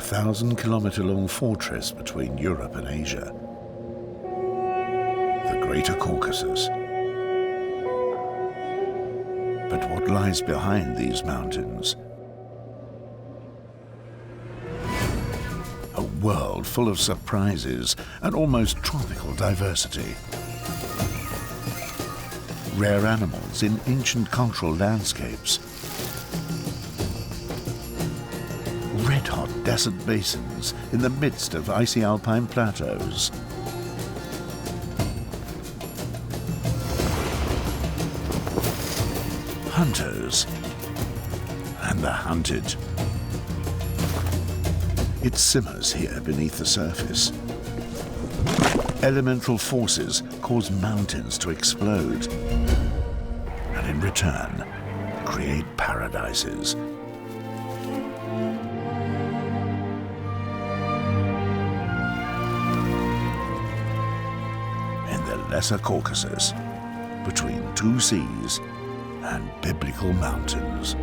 1,000-kilometer-long fortress between Europe and Asia, the Greater Caucasus. But what lies behind these mountains? A world full of surprises and almost tropical diversity. Rare animals in ancient cultural landscapes. Red-hot desert basins in the midst of icy alpine plateaus. Hunters and the hunted. It simmers here beneath the surface. Elemental forces cause mountains to explode and in return create paradises. In the Lesser Caucasus, between two seas and biblical mountains.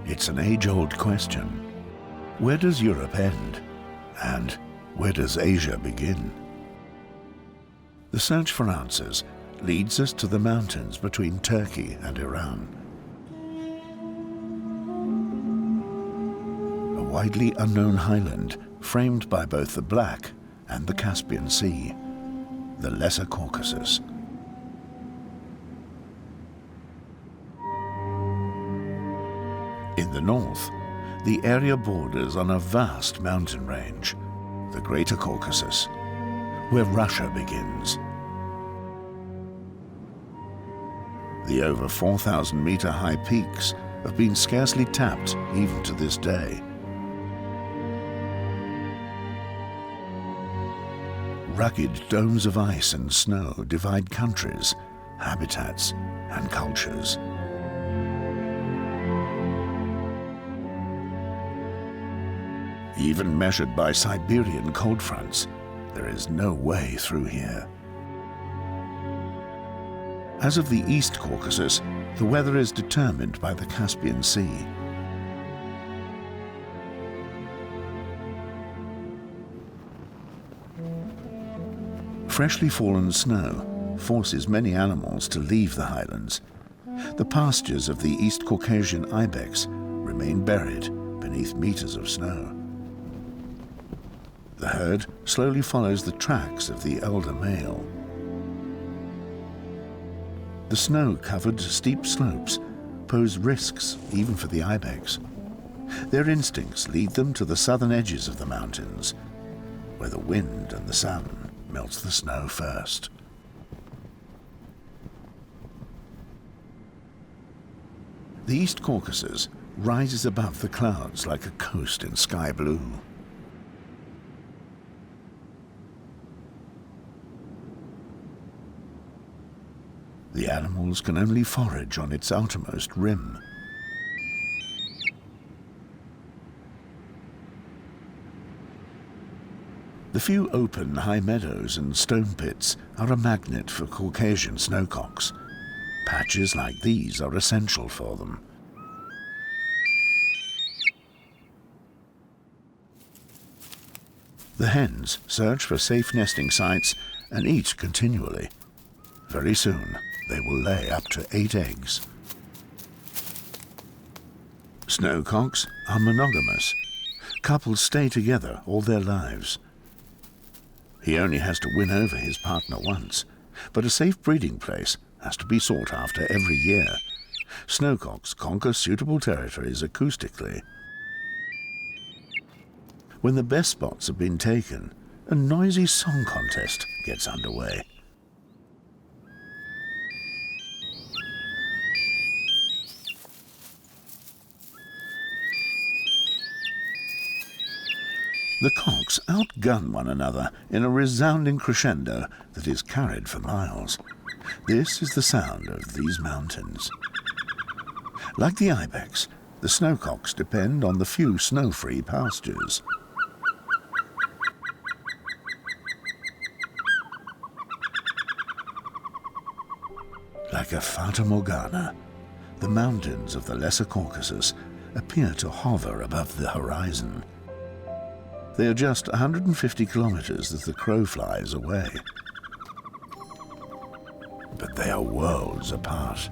It's an age-old question. Where does Europe end? And where does Asia begin? The search for answers leads us to the mountains between Turkey and Iran. A widely unknown highland framed by both the Black and the Caspian Sea, the Lesser Caucasus. In the north, the area borders on a vast mountain range, the Greater Caucasus, where Russia begins. The over 4,000-meter high peaks have been scarcely tapped even to this day. Rugged domes of ice and snow divide countries, habitats, and cultures. Even measured by Siberian cold fronts, there is no way through here. As of the East Caucasus, the weather is determined by the Caspian Sea. Freshly fallen snow forces many animals to leave the highlands. The pastures of the East Caucasian ibex remain buried beneath meters of snow. The herd slowly follows the tracks of the elder male. The snow-covered steep slopes pose risks even for the ibex. Their instincts lead them to the southern edges of the mountains, where the wind and the sun melts the snow first. The East Caucasus rises above the clouds like a coast in sky blue. The animals can only forage on its outermost rim. The few open high meadows and stone pits are a magnet for Caucasian snowcocks. Patches like these are essential for them. The hens search for safe nesting sites and eat continually. Very soon, they will lay up to 8 eggs. Snowcocks are monogamous. Couples stay together all their lives. He only has to win over his partner once, but a safe breeding place has to be sought after every year. Snowcocks conquer suitable territories acoustically. When the best spots have been taken, a noisy song contest gets underway. The cocks outgun one another in a resounding crescendo that is carried for miles. This is the sound of these mountains. Like the ibex, the snowcocks depend on the few snow-free pastures. Like a Fata Morgana, the mountains of the Lesser Caucasus appear to hover above the horizon. They are just 150 kilometers as the crow flies away. But they are worlds apart.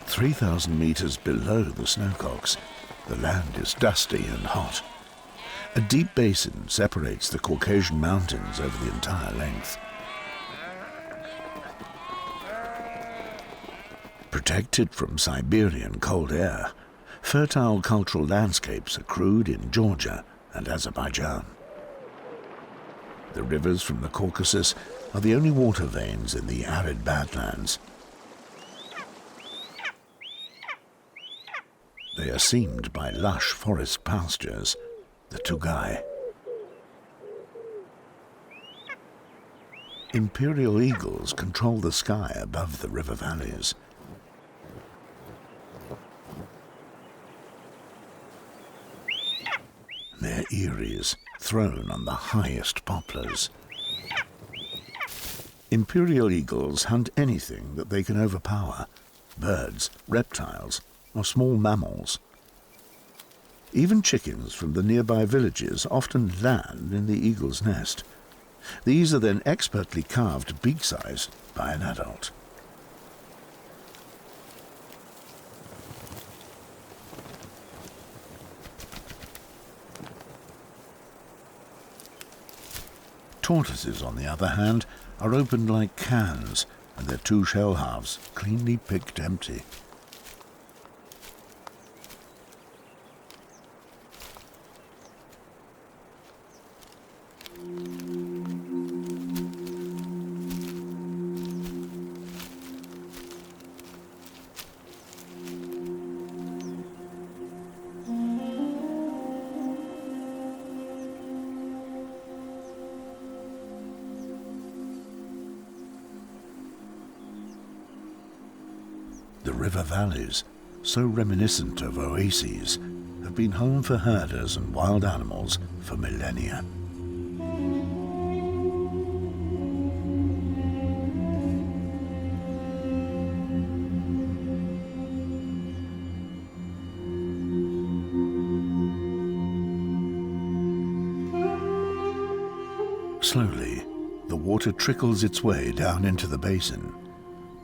Three 3,000 meters below the snowcocks, the land is dusty and hot. A deep basin separates the Caucasian mountains over the entire length. Protected from Siberian cold air, fertile cultural landscapes accrued in Georgia and Azerbaijan. The rivers from the Caucasus are the only water veins in the arid badlands. They are seamed by lush forest pastures, the Tugai. Imperial eagles control the sky above the river valleys. Their eyries thrown on the highest poplars. Imperial eagles hunt anything that they can overpower: birds, reptiles, or small mammals. Even chickens from the nearby villages often land in the eagle's nest. These are then expertly carved beak-size by an adult. Tortoises, on the other hand, are opened like cans, and their two shell halves cleanly picked empty. The river valleys, so reminiscent of oases, have been home for herders and wild animals for millennia. Slowly, the water trickles its way down into the basin.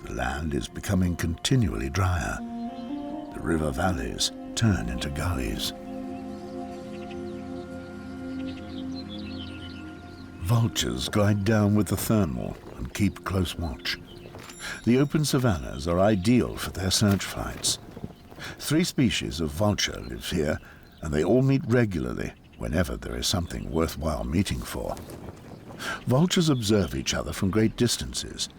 The land is becoming continually drier. The river valleys turn into gullies. Vultures glide down with the thermal and keep close watch. The open savannas are ideal for their search flights. 3 species of vulture live here, and they all meet regularly whenever there is something worthwhile meeting for. Vultures observe each other from great distances.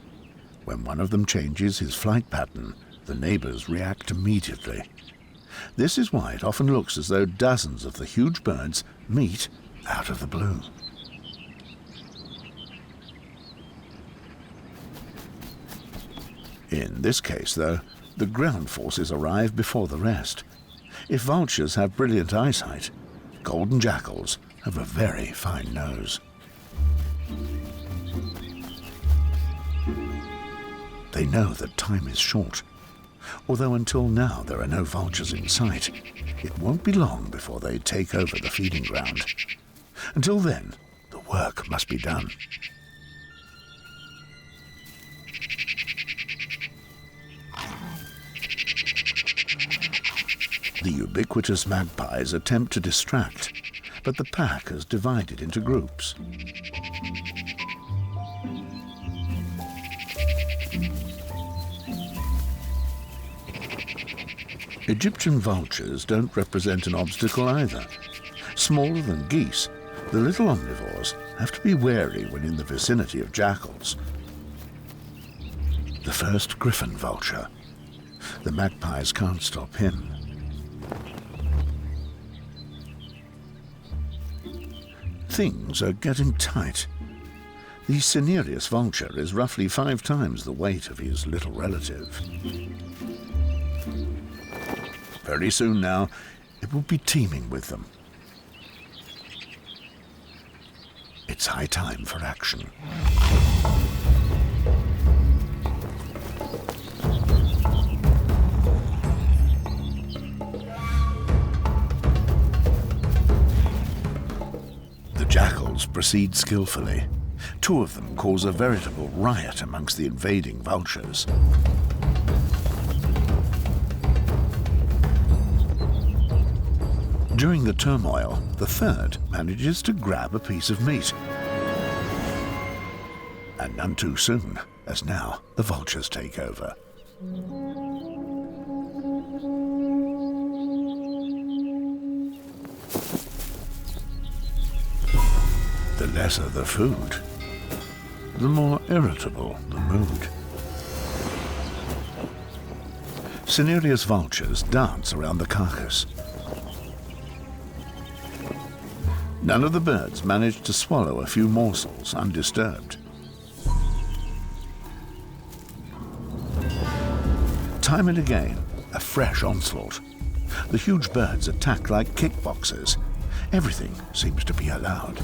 When one of them changes his flight pattern, the neighbors react immediately. This is why it often looks as though dozens of the huge birds meet out of the blue. In this case, though, the ground forces arrive before the rest. If vultures have brilliant eyesight, golden jackals have a very fine nose. They know that time is short. Although until now there are no vultures in sight, it won't be long before they take over the feeding ground. Until then, the work must be done. The ubiquitous magpies attempt to distract, but the pack has divided into groups. Egyptian vultures don't represent an obstacle either. Smaller than geese, the little omnivores have to be wary when in the vicinity of jackals. The first griffon vulture. The magpies can't stop him. Things are getting tight. The cinereous vulture is roughly 5 times the weight of his little relative. Very soon now, it will be teeming with them. It's high time for action. The jackals proceed skillfully. 2 of them cause a veritable riot amongst the invading vultures. During the turmoil, the third manages to grab a piece of meat. And none too soon, as now the vultures take over. The lesser the food, the more irritable the mood. Cinereous vultures dance around the carcass. None of the birds managed to swallow a few morsels undisturbed. Time and again, a fresh onslaught. The huge birds attack like kickboxers. Everything seems to be allowed.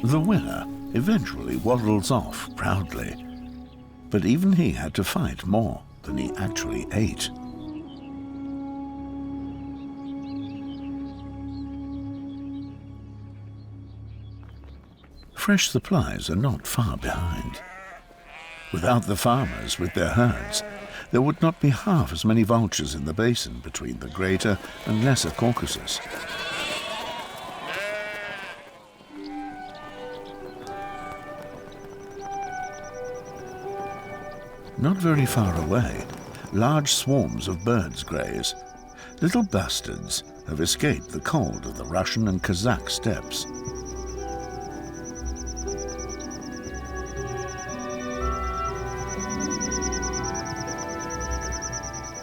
The winner eventually waddles off proudly, but even he had to fight more than he actually ate. Fresh supplies are not far behind. Without the farmers with their herds, there would not be half as many vultures in the basin between the Greater and Lesser Caucasus. Not very far away, large swarms of birds graze. Little bastards have escaped the cold of the Russian and Kazakh steppes.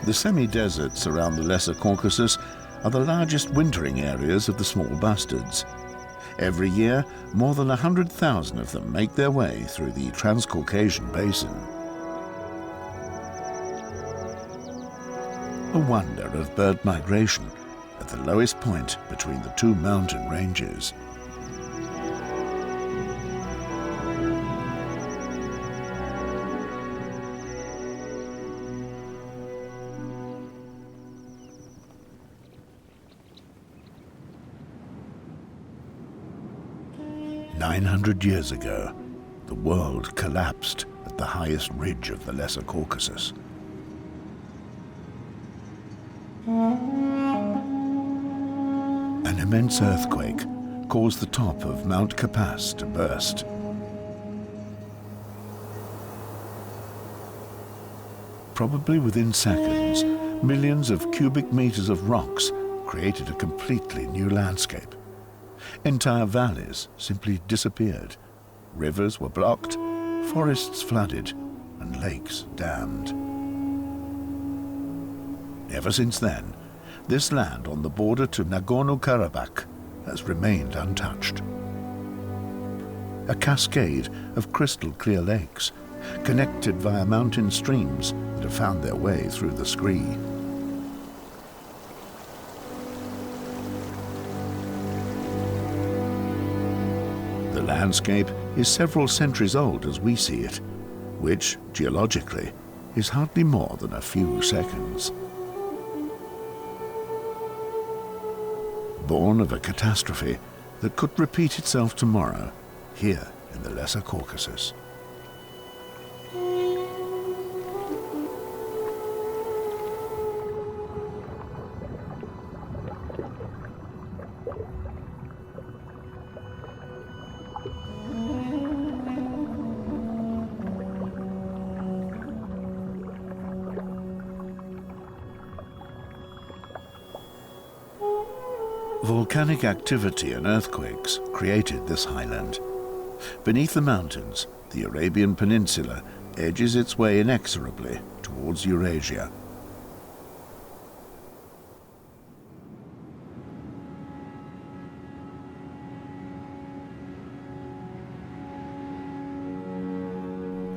The semi-deserts around the Lesser Caucasus are the largest wintering areas of the small bastards. Every year, more than 100,000 of them make their way through the Transcaucasian basin. A wonder of bird migration at the lowest point between the 2 mountain ranges. "900 years ago, the world collapsed at the highest ridge of the Lesser Caucasus. An immense earthquake caused the top of Mount Ararat to burst. Probably within seconds, millions of cubic meters of rocks created a completely new landscape. Entire valleys simply disappeared. Rivers were blocked, forests flooded, and lakes dammed. Ever since then, this land on the border to Nagorno-Karabakh has remained untouched. A cascade of crystal-clear lakes, connected via mountain streams that have found their way through the scree. The landscape is several centuries old as we see it, which, geologically, is hardly more than a few seconds. Born of a catastrophe that could repeat itself tomorrow, here in the Lesser Caucasus. Volcanic activity and earthquakes created this highland. Beneath the mountains, the Arabian Peninsula edges its way inexorably towards Eurasia.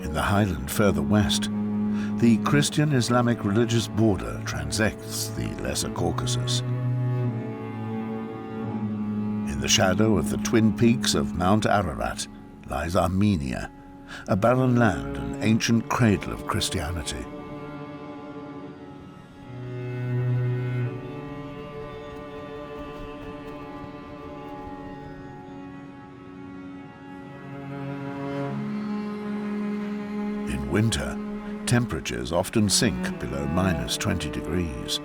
In the highland further west, the Christian-Islamic religious border transects the Lesser Caucasus. In the shadow of the twin peaks of Mount Ararat lies Armenia, a barren land and ancient cradle of Christianity. In winter, temperatures often sink below -20 degrees.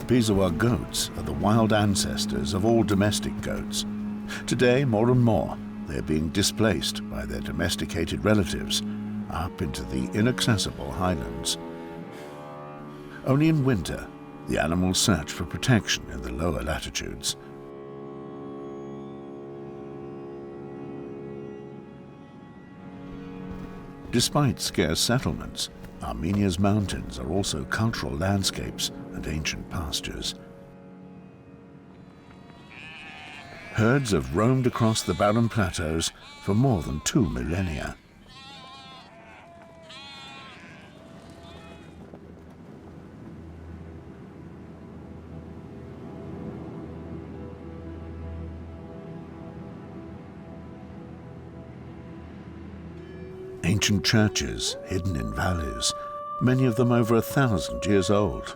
Bezoar goats are the wild ancestors of all domestic goats. Today, more and more, they're being displaced by their domesticated relatives up into the inaccessible highlands. Only in winter, the animals search for protection in the lower latitudes. Despite scarce settlements, Armenia's mountains are also cultural landscapes and ancient pastures. Herds have roamed across the barren plateaus for more than 2 millennia. Ancient churches hidden in valleys, many of them over 1,000 years old.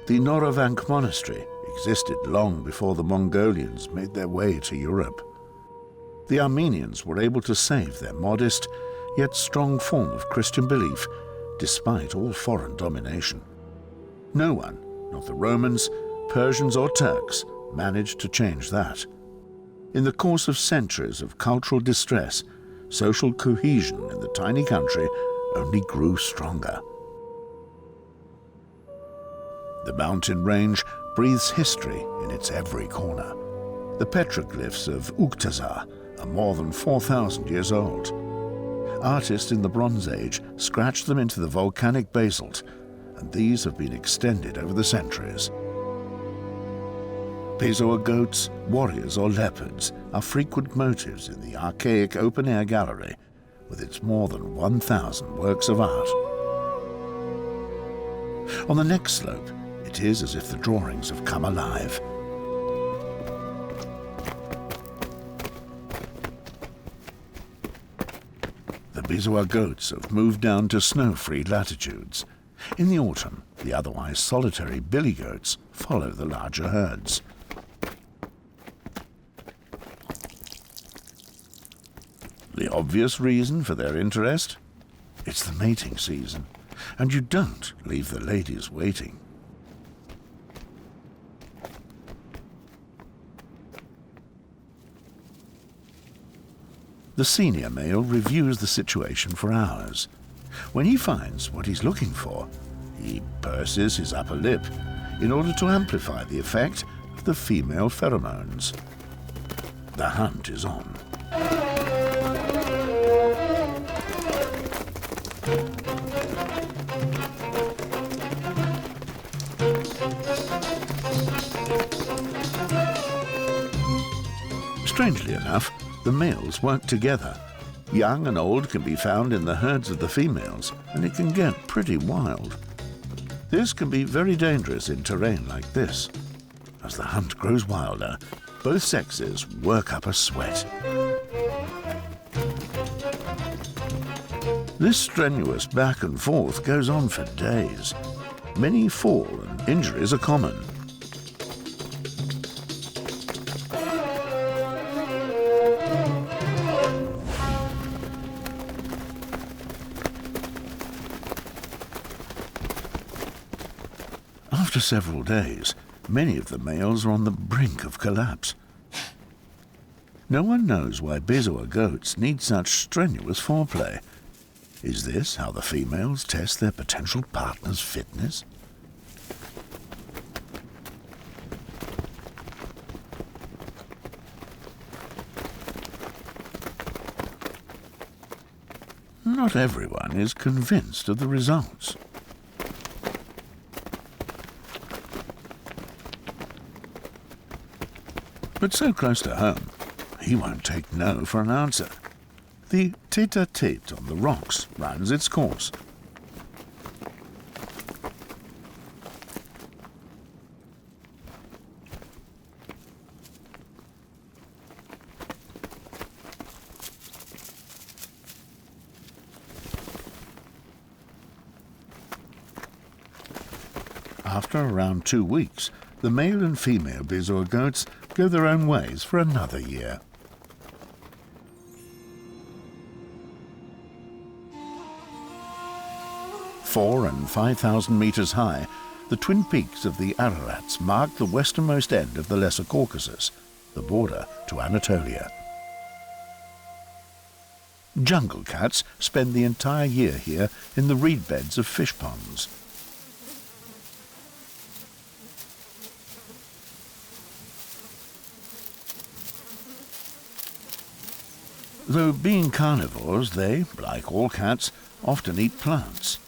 The Norovank monastery existed long before the Mongolians made their way to Europe. The Armenians were able to save their modest, yet strong form of Christian belief, despite all foreign domination. No one, not the Romans, Persians or Turks, managed to change that. In the course of centuries of cultural distress, social cohesion in the tiny country only grew stronger. The mountain range breathes history in its every corner. The petroglyphs of Uktazar are more than 4,000 years old. Artists in the Bronze Age scratched them into the volcanic basalt, and these have been extended over the centuries. Bezoar goats, warriors or leopards are frequent motifs in the archaic open-air gallery with its more than 1,000 works of art. On the next slope, it is as if the drawings have come alive. The Bezoar goats have moved down to snow-free latitudes. In the autumn, the otherwise solitary billy goats follow the larger herds. The obvious reason for their interest? It's the mating season, and you don't leave the ladies waiting. The senior male reviews the situation for hours. When he finds what he's looking for, he purses his upper lip in order to amplify the effect of the female pheromones. The hunt is on. Strangely enough, the males work together. Young and old can be found in the herds of the females, and it can get pretty wild. This can be very dangerous in terrain like this. As the hunt grows wilder, both sexes work up a sweat. This strenuous back and forth goes on for days. Many fall and injuries are common. After several days, many of the males are on the brink of collapse. No one knows why Bezoar goats need such strenuous foreplay. Is this how the females test their potential partner's fitness? Not everyone is convinced of the results. But so close to home, he won't take no for an answer. The tete-a-tete on the rocks runs its course. After around 2 weeks, the male and female Bezoar goats go their own ways for another year. Four and 5,000 meters high, the twin peaks of the Ararats mark the westernmost end of the Lesser Caucasus, the border to Anatolia. Jungle cats spend the entire year here in the reed beds of fish ponds. Though being carnivores, they, like all cats, often eat plants.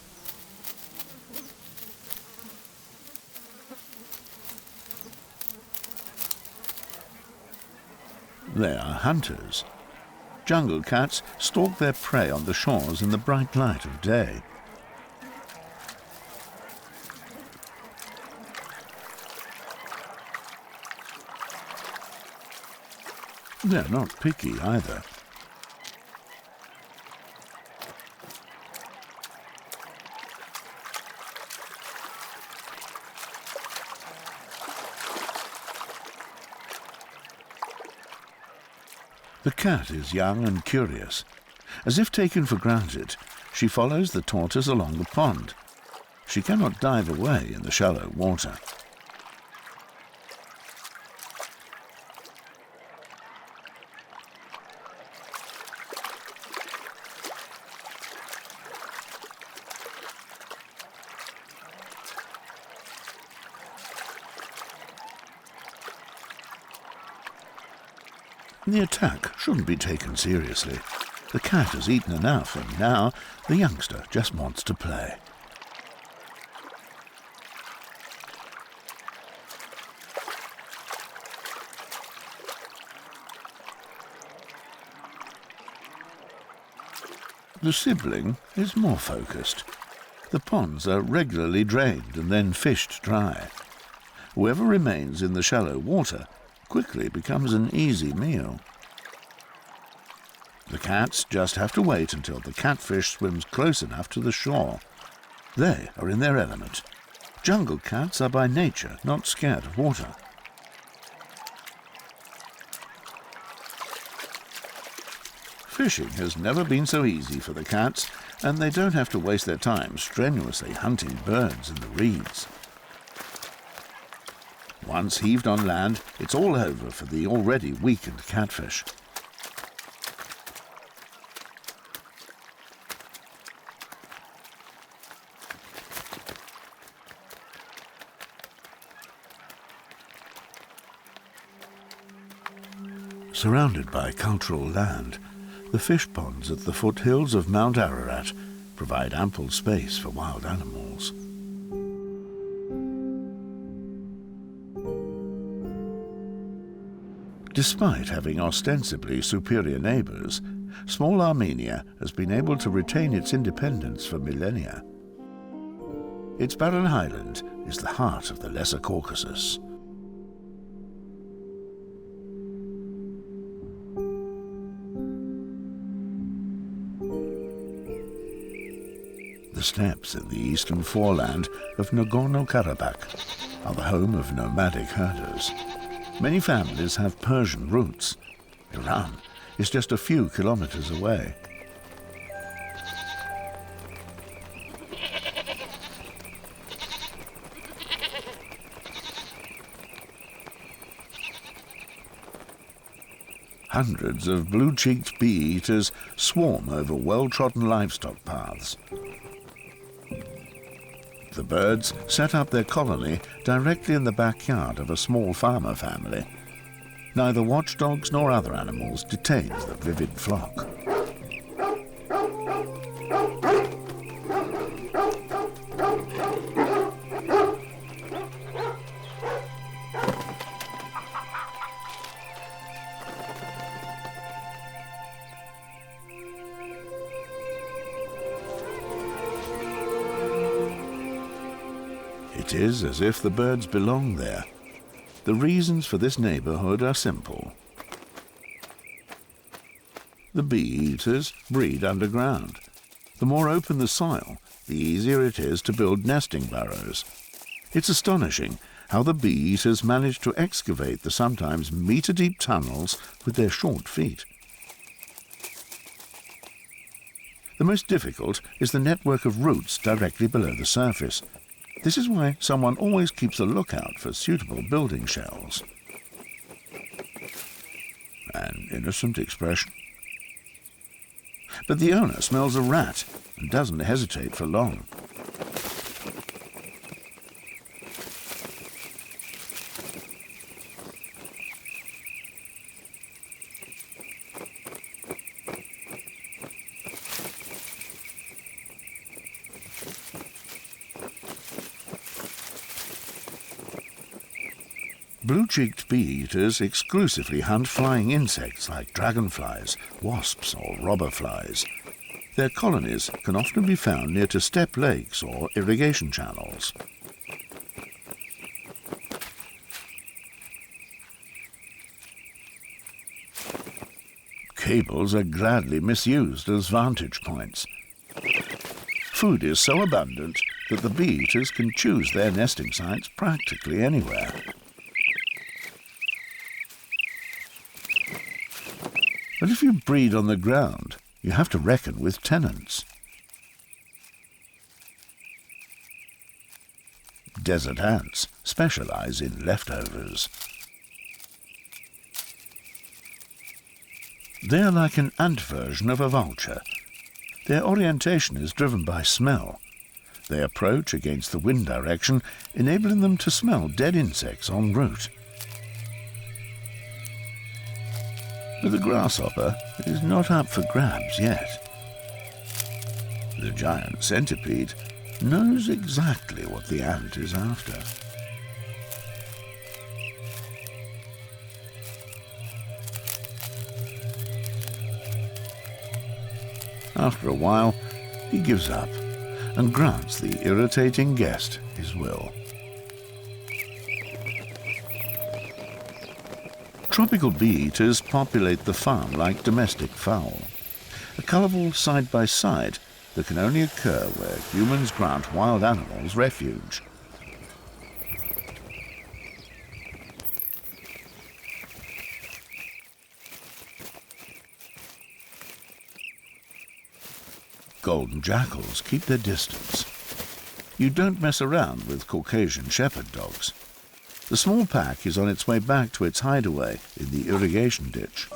They are hunters. Jungle cats stalk their prey on the shores in the bright light of day. They're not picky either. The cat is young and curious. As if taken for granted, she follows the tortoise along the pond. She cannot dive away in the shallow water. The attack shouldn't be taken seriously. The cat has eaten enough, and now the youngster just wants to play. The sibling is more focused. The ponds are regularly drained and then fished dry. Whoever remains in the shallow water quickly becomes an easy meal. The cats just have to wait until the catfish swims close enough to the shore. They are in their element. Jungle cats are by nature not scared of water. Fishing has never been so easy for the cats, and they don't have to waste their time strenuously hunting birds in the reeds. Once heaved on land, it's all over for the already weakened catfish. Surrounded by cultural land, the fish ponds at the foothills of Mount Ararat provide ample space for wild animals. Despite having ostensibly superior neighbours, small Armenia has been able to retain its independence for millennia. Its barren highland is the heart of the Lesser Caucasus. The steppes in the eastern foreland of Nagorno-Karabakh are the home of nomadic herders. Many families have Persian roots. Iran is just a few kilometers away. Hundreds of blue-cheeked bee-eaters swarm over well-trodden livestock paths. The birds set up their colony directly in the backyard of a small farmer family. Neither watchdogs nor other animals detain the vivid flock. It is as if the birds belong there. The reasons for this neighborhood are simple. The bee-eaters breed underground. The more open the soil, the easier it is to build nesting burrows. It's astonishing how the bee-eaters manage to excavate the sometimes meter-deep tunnels with their short feet. The most difficult is the network of roots directly below the surface. This is why someone always keeps a lookout for suitable building shells. An innocent expression. But the owner smells a rat and doesn't hesitate for long. Blue-cheeked bee-eaters exclusively hunt flying insects like dragonflies, wasps or robber flies. Their colonies can often be found near to steppe lakes or irrigation channels. Cables are gladly misused as vantage points. Food is so abundant that the bee-eaters can choose their nesting sites practically anywhere. But if you breed on the ground, you have to reckon with tenants. Desert ants specialize in leftovers. They are like an ant version of a vulture. Their orientation is driven by smell. They approach against the wind direction, enabling them to smell dead insects en route. But the grasshopper is not up for grabs yet. The giant centipede knows exactly what the ant is after. After a while, he gives up and grants the irritating guest his will. Tropical bee-eaters populate the farm like domestic fowl, a colourful side-by-side that can only occur where humans grant wild animals refuge. Golden jackals keep their distance. You don't mess around with Caucasian shepherd dogs. The small pack is on its way back to its hideaway in the irrigation ditch.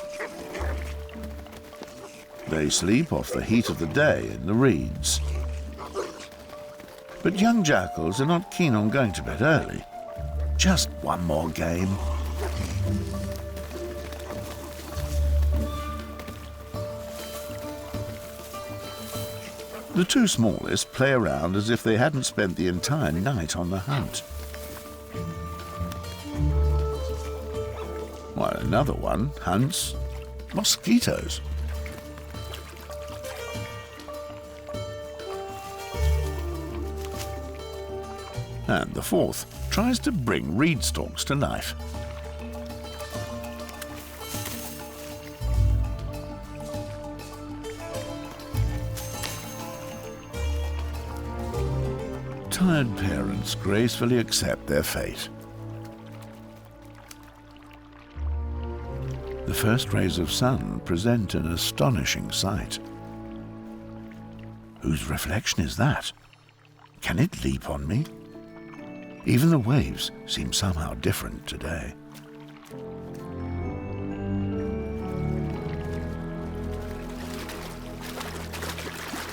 They sleep off the heat of the day in the reeds. But young jackals are not keen on going to bed early. Just one more game. The two smallest play around as if they hadn't spent the entire night on the hunt. While Another one hunts mosquitoes. And the fourth tries to bring reed stalks to life. Tired parents gracefully accept their fate. The first rays of sun present an astonishing sight. Whose reflection is that? Can it leap on me? Even the waves seem somehow different today.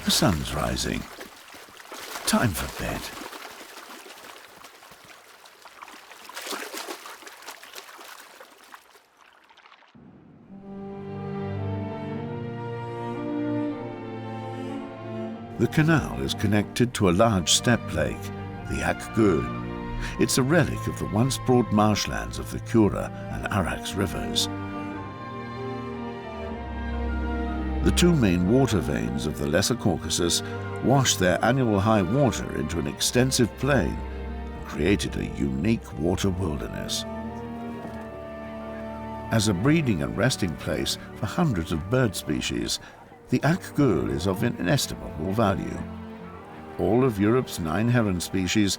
The sun's rising. Time for bed. The canal is connected to a large steppe lake, the Akgul. It's a relic of the once broad marshlands of the Kura and Ararat rivers. The two main water veins of the Lesser Caucasus washed their annual high water into an extensive plain and created a unique water wilderness. As a breeding and resting place for hundreds of bird species, the Akgul is of inestimable value. All of Europe's 9 heron species,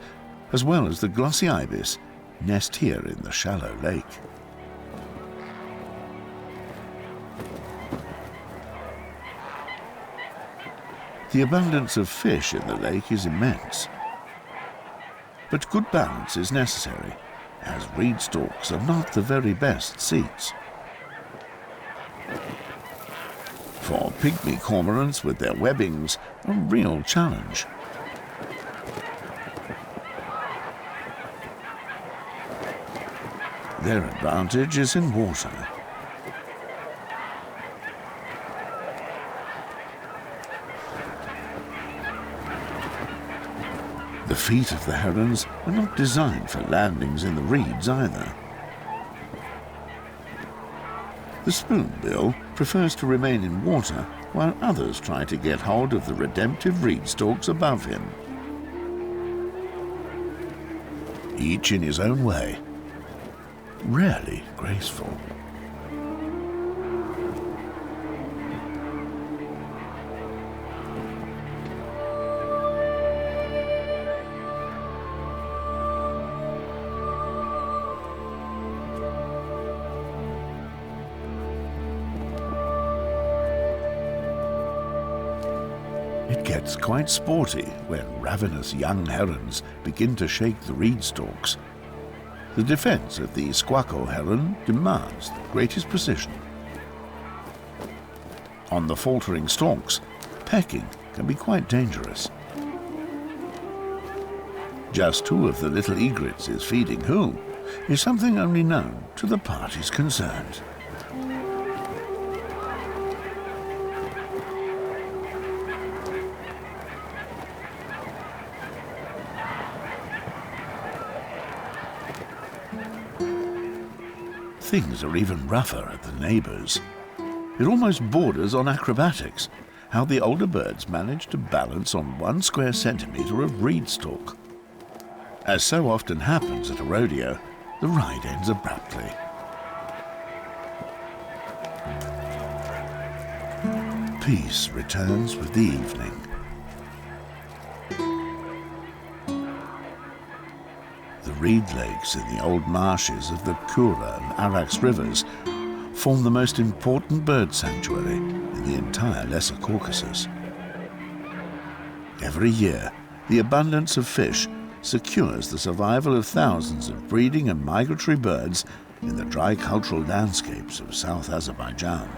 as well as the glossy ibis, nest here in the shallow lake. The abundance of fish in the lake is immense. But good balance is necessary, as reed stalks are not the very best seats. For pygmy cormorants with their webbings, a real challenge. Their advantage is in water. The feet of the herons are not designed for landings in the reeds either. The spoonbill prefers to remain in water while others try to get hold of the redemptive reed stalks above him. Each in his own way, rarely graceful. It gets quite sporty when ravenous young herons begin to shake the reed stalks. The defense of the squacco heron demands the greatest precision. On the faltering stalks, pecking can be quite dangerous. Just who of the little egrets is feeding who is something only known to the parties concerned. Things are even rougher at the neighbours. It almost borders on acrobatics, how the older birds manage to balance on 1 square centimetre of reed stalk. As so often happens at a rodeo, the ride ends abruptly. Peace returns with the evening. The reed lakes in the old marshes of the Kura and Ararat rivers form the most important bird sanctuary in the entire Lesser Caucasus. Every year, the abundance of fish secures the survival of thousands of breeding and migratory birds in the dry cultural landscapes of South Azerbaijan.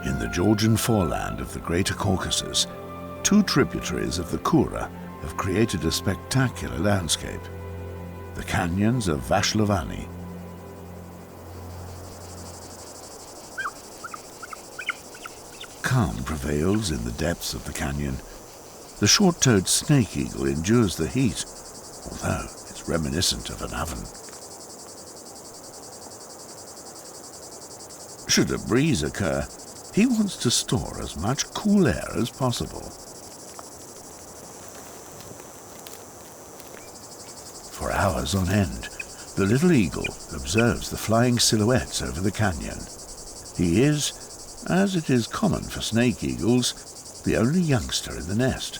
In the Georgian foreland of the Greater Caucasus, 2 tributaries of the Kura have created a spectacular landscape. the canyons of Vashlavani. Calm prevails in the depths of the canyon. The short-toed snake eagle endures the heat, although it's reminiscent of an oven. Should a breeze occur, he wants to store as much cool air as possible. For hours on end, the little eagle observes the flying silhouettes over the canyon. He is, as it is common for snake eagles, the only youngster in the nest.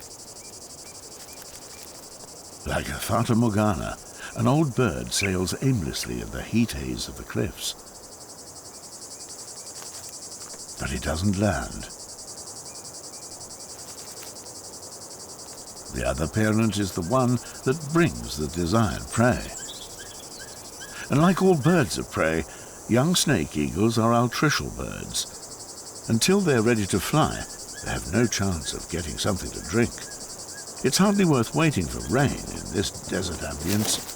Like a fata morgana, an old bird sails aimlessly in the heat haze of the cliffs. But he doesn't land. The other parent is the one that brings the desired prey. And like all birds of prey, young snake eagles are altricial birds. Until they're ready to fly, they have no chance of getting something to drink. It's hardly worth waiting for rain in this desert ambience.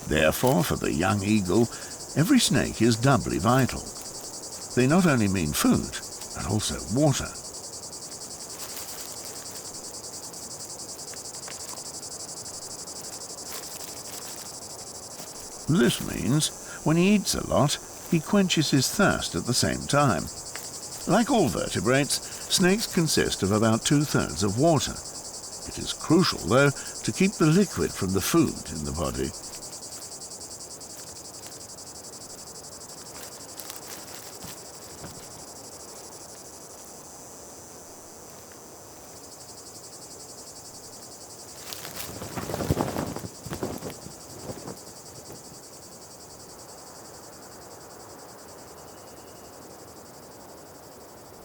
Therefore, for the young eagle, every snake is doubly vital. They not only mean food, but also water. This means, when he eats a lot, he quenches his thirst at the same time. Like all vertebrates, snakes consist of about 2/3 of water. It is crucial, though, to keep the liquid from the food in the body.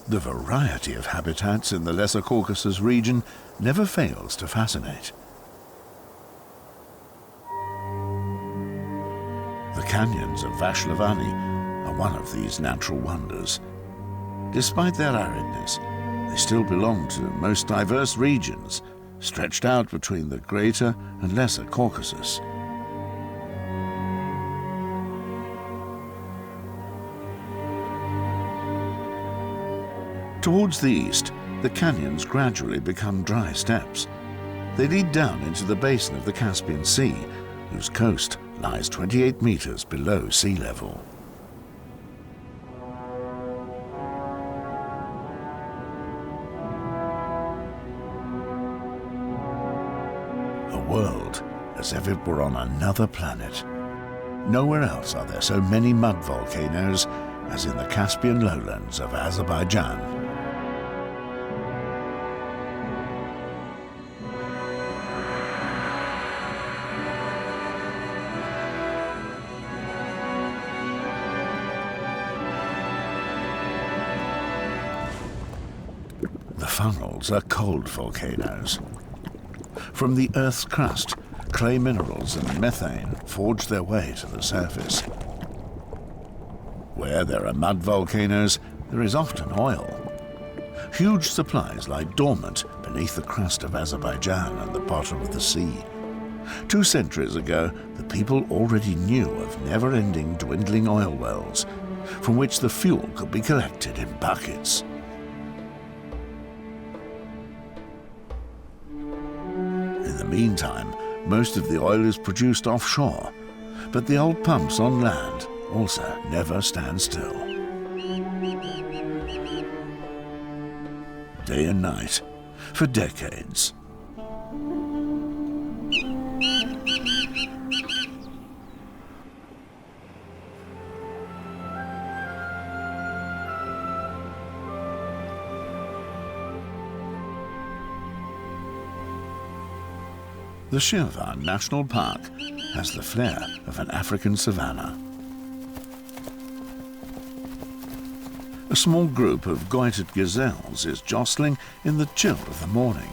The variety of habitats in the Lesser Caucasus region never fails to fascinate. The canyons of Vashlavani are one of these natural wonders. Despite their aridness, they still belong to most diverse regions, stretched out between the Greater and Lesser Caucasus. Towards the east, the canyons gradually become dry steppes. They lead down into the basin of the Caspian Sea, whose coast lies 28 meters below sea level. A world as if it were on another planet. Nowhere else are there so many mud volcanoes as in the Caspian lowlands of Azerbaijan. The funnels are cold volcanoes. From the Earth's crust, clay minerals and methane forge their way to the surface. Where there are mud volcanoes, there is often oil. Huge supplies lie dormant beneath the crust of Azerbaijan and the bottom of the sea. 2 centuries ago, the people already knew of never-ending dwindling oil wells, from which the fuel could be collected in buckets. In the meantime, most of the oil is produced offshore, but the old pumps on land also never stand still. Day and night, for decades. The Shirvan National Park has the flair of an African savanna. A small group of goitered gazelles is jostling in the chill of the morning.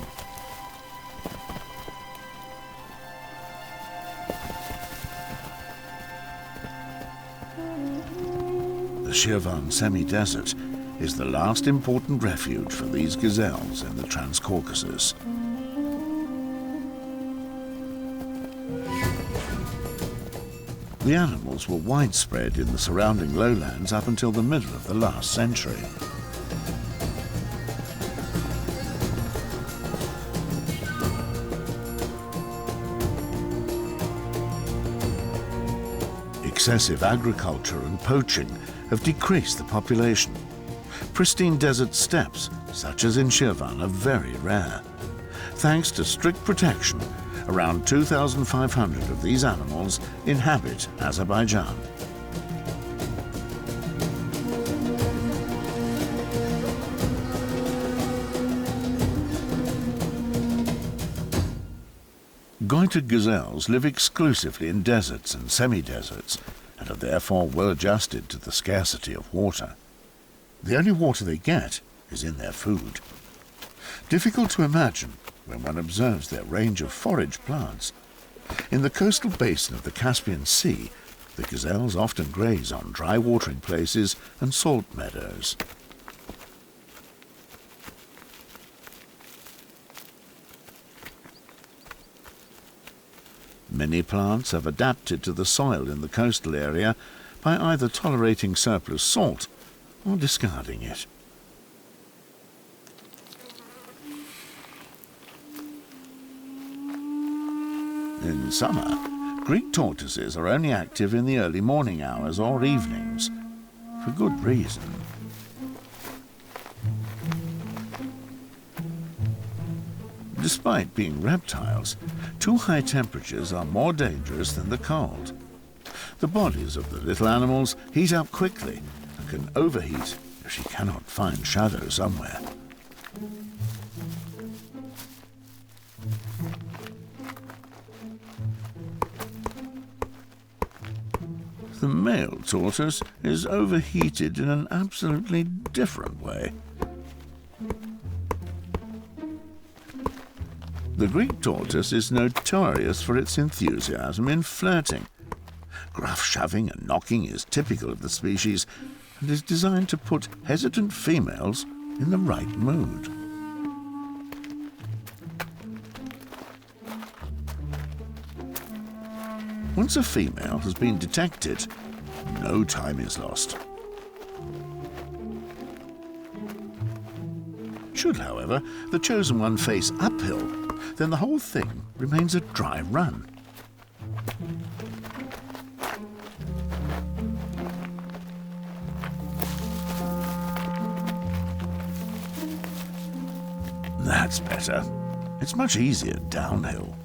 The Shirvan semi-desert is the last important refuge for these gazelles in the Trans-Caucasus. The animals were widespread in the surrounding lowlands up until the middle of the last century. Excessive agriculture and poaching have decreased the population. Pristine desert steppes, such as in Shirvan, are very rare. Thanks to strict protection, around 2,500 of these animals inhabit Azerbaijan. Goiter gazelles live exclusively in deserts and semi-deserts and are therefore well adjusted to the scarcity of water. The only water they get is in their food. Difficult to imagine when one observes their range of forage plants. In the coastal basin of the Caspian Sea, the gazelles often graze on dry watering places and salt meadows. Many plants have adapted to the soil in the coastal area by either tolerating surplus salt or discarding it. In summer, Greek tortoises are only active in the early morning hours or evenings, for good reason. Despite being reptiles, too high temperatures are more dangerous than the cold. The bodies of the little animals heat up quickly and can overheat if she cannot find shadow somewhere. The male tortoise is overheated in an absolutely different way. The Greek tortoise is notorious for its enthusiasm in flirting. Gruff shoving and knocking is typical of the species and is designed to put hesitant females in the right mood. Once a female has been detected, no time is lost. Should, however, the chosen one face uphill, then the whole thing remains a dry run. That's better. It's much easier downhill.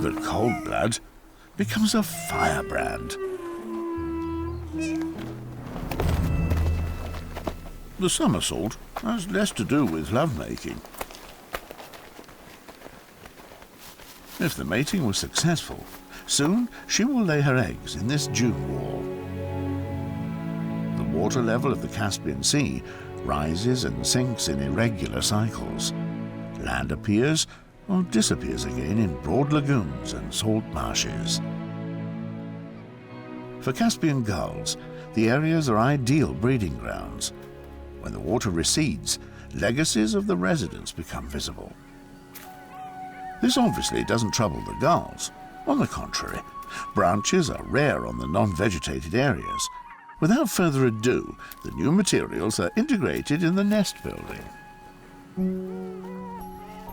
The cold blood becomes a firebrand. The somersault has less to do with lovemaking. If the mating was successful, soon she will lay her eggs in this dune wall. The water level of the Caspian Sea rises and sinks in irregular cycles. Land appears or disappears again in broad lagoons and salt marshes. For Caspian gulls, the areas are ideal breeding grounds. When the water recedes, legacies of the residents become visible. This obviously doesn't trouble the gulls. On the contrary, branches are rare on the non-vegetated areas. Without further ado, the new materials are integrated in the nest building.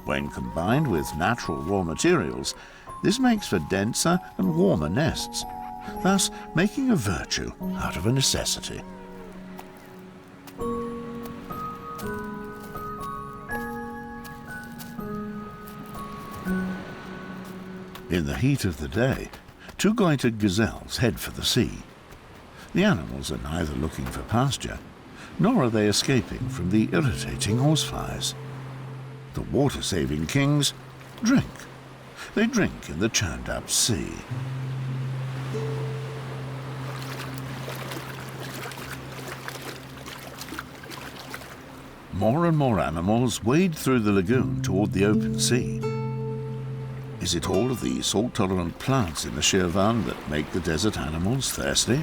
When combined with natural raw materials, this makes for denser and warmer nests, thus making a virtue out of a necessity. In the heat of the day, two goiter gazelles head for the sea. The animals are neither looking for pasture, nor are they escaping from the irritating horseflies. The water-saving kings drink. They drink in the churned-up sea. More and more animals wade through the lagoon toward the open sea. Is it all of the salt-tolerant plants in the Shirvan that make the desert animals thirsty?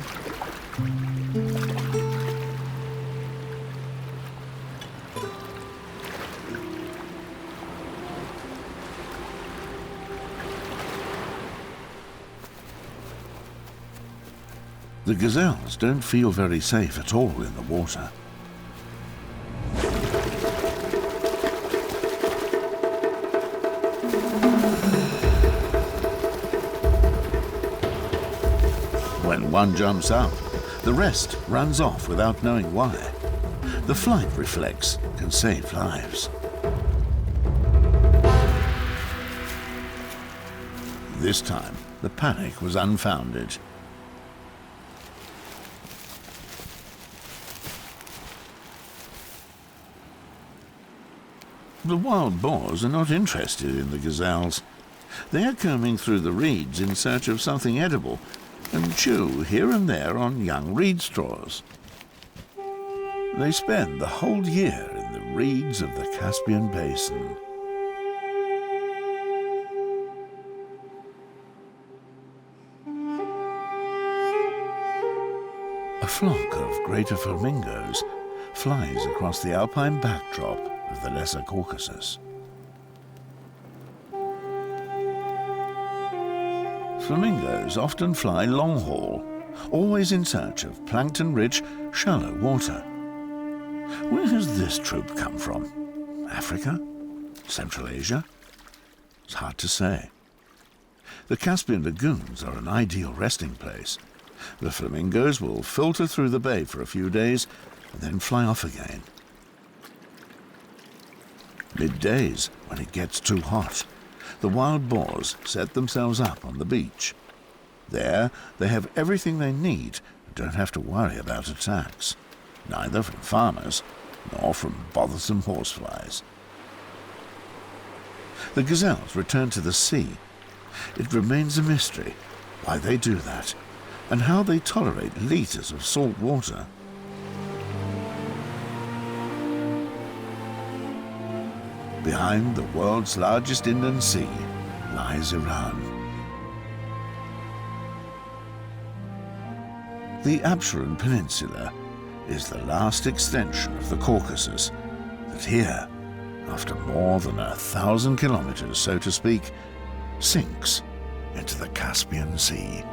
The gazelles don't feel very safe at all in the water. When one jumps up, the rest runs off without knowing why. The flight reflex can save lives. This time, the panic was unfounded. The wild boars are not interested in the gazelles. They are combing through the reeds in search of something edible and chew here and there on young reed straws. They spend the whole year in the reeds of the Caspian basin. A flock of greater flamingos flies across the alpine backdrop of the Lesser Caucasus. Flamingos often fly long haul, always in search of plankton-rich, shallow water. Where has this troop come from? Africa? Central Asia? It's hard to say. The Caspian lagoons are an ideal resting place. The flamingos will filter through the bay for a few days and then fly off again. Middays, when it gets too hot, the wild boars set themselves up on the beach. There, they have everything they need and don't have to worry about attacks, neither from farmers nor from bothersome horseflies. The gazelles return to the sea. It remains a mystery why they do that and how they tolerate liters of salt water. Behind the world's largest inland sea lies Iran. The Absheron Peninsula is the last extension of the Caucasus that here, after more than 1,000 kilometers, so to speak, sinks into the Caspian Sea.